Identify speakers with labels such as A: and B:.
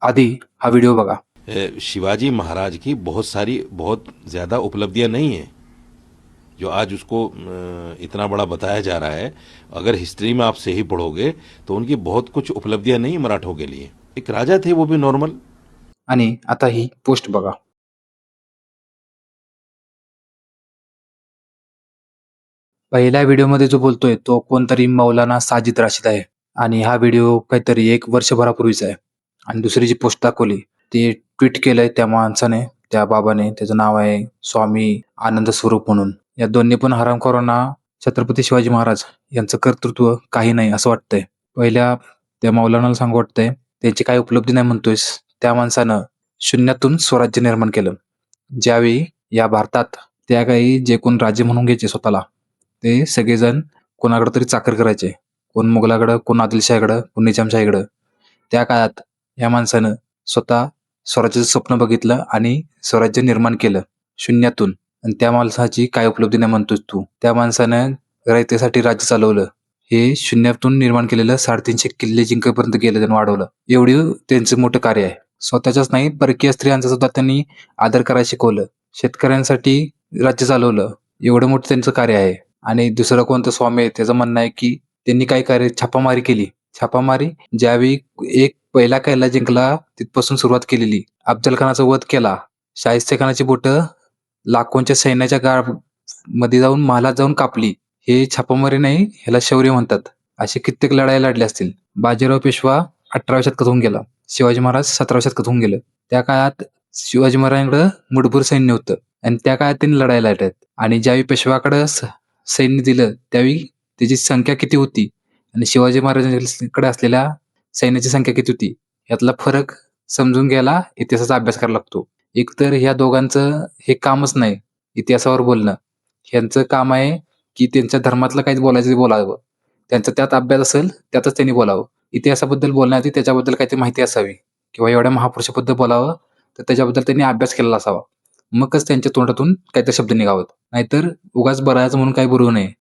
A: आधी हा व्हिडिओ बघा.
B: शिवाजी महाराज की बहुत ज़्यादा उपलब्धियां नहीं हैं जो आज उसको इतना बड़ा बताया जा रहा है। अगर हिस्ट्री में आप सही पढ़ोगे तो उनकी बहुत कुछ उपलब्धियां नहीं मराठों के लिए। एक राजा थे, वो भी नॉर्मल।
A: आणि आता ही पोस्ट बघा. पहिल्या व्हिडिओमध्ये जो बोलतोय तो कोणतरी मौलाना साजिद राशिद आहे आणि हा व्हिडिओ काहीतरी 1 वर्षभरापूर्वीचा आहे. आणि दुसरी जी पोस्ट दाखवली ती ट्विट केलंय त्या माणसाने, त्या बाबाने. त्याचं नाव आहे स्वामी आनंद स्वरूप म्हणून. या दोन्ही पण हरामखोरांना छत्रपती शिवाजी महाराज यांचं कर्तृत्व काही नाही असं वाटतंय. पहिल्या त्या मौलानाला सांगू वाटतंय, त्यांची काही उपलब्धी नाही म्हणतोयस. त्या माणसानं शून्यातून स्वराज्य निर्माण केलं. ज्यावेळी या भारतात त्या काही जे कोण राज्य म्हणून घ्यायचे स्वतःला, ते सगळेजण कोणाकडे तरी चाकर करायचे. कोण मुघलाकडं, कोण आदिलशाहीकडं, कोण निजामशाहीकडं. त्या काळात या माणसानं स्वतः स्वराज्याचं स्वप्न बघितलं आणि स्वराज्य निर्माण केलं शून्यातून. आणि त्या माणसाची काय उपलब्धी नाही म्हणतोस तू. त्या माणसानं रयतेसाठी राज्य चालवलं. हे शून्यातून निर्माण केलेलं 350 किल्ले जिंकेपर्यंत गेलं, त्यांनी वाढवलं. एवढी त्यांचं मोठं कार्य आहे. स्वतःच्याच नाही, परकीय स्त्रियांचा सुद्धा त्यांनी आदर करायला शिकवलं. शेतकऱ्यांसाठी राज्य चालवलं. एवढं मोठं त्यांचं कार्य आहे. आणि दुसरं कोणतं स्वामी आहे, त्याचं म्हणणं आहे की त्यांनी काय कार्य, छापामारी केली. छापामारी ज्यावेळी एक पहिला किल्ला जिंकला तिथपासून सुरुवात केलेली. अफजल खानाचा वध केला. शाहिस्ते खानाची बोटं लाखोंच्या सैन्याच्या मध्ये जाऊन महालात जाऊन कापली. हे छापामारी नाही, ह्याला शौर्य म्हणतात. असे कित्येक लढाई लढल्या असतील. बाजीराव पेशवा 18व्या शतकात होऊन गेला. शिवाजी महाराज 17व्या शतकात होऊन गेले. त्या काळात शिवाजी महाराजांकडे मुठभर सैन्य होतं आणि त्या काळात त्यांनी लढाई लढल्यात. आणि ज्यावेळी पेशवाकडे सैन्य दिलं त्यावेळी त्याची संख्या किती होती आणि शिवाजी महाराजांकडे असलेल्या सैन्याची संख्या किती होती, यातला फरक समजून घ्यायला इतिहासाचा अभ्यास करायला लागतो. एकतर ह्या दोघांचं हे कामच नाही इतिहासावर बोलणं. ह्यांचं काम आहे की त्यांच्या धर्मातलं काही बोलायचं ते बोलावं. त्यांचा त्यात अभ्यास असेल त्यातच त्यांनी बोलावं. इतिहासाबद्दल बोलण्याआधी त्याच्याबद्दल काहीतरी माहिती असावी किंवा एवढ्या महापुरुषाबद्दल बोलावं तर त्याच्याबद्दल त्यांनी अभ्यास केलेला असावा. मगच त्यांच्या तोंडातून काहीतरी शब्द निघावेत. नाहीतर उगाच बरायचं म्हणून काही बोलू नये.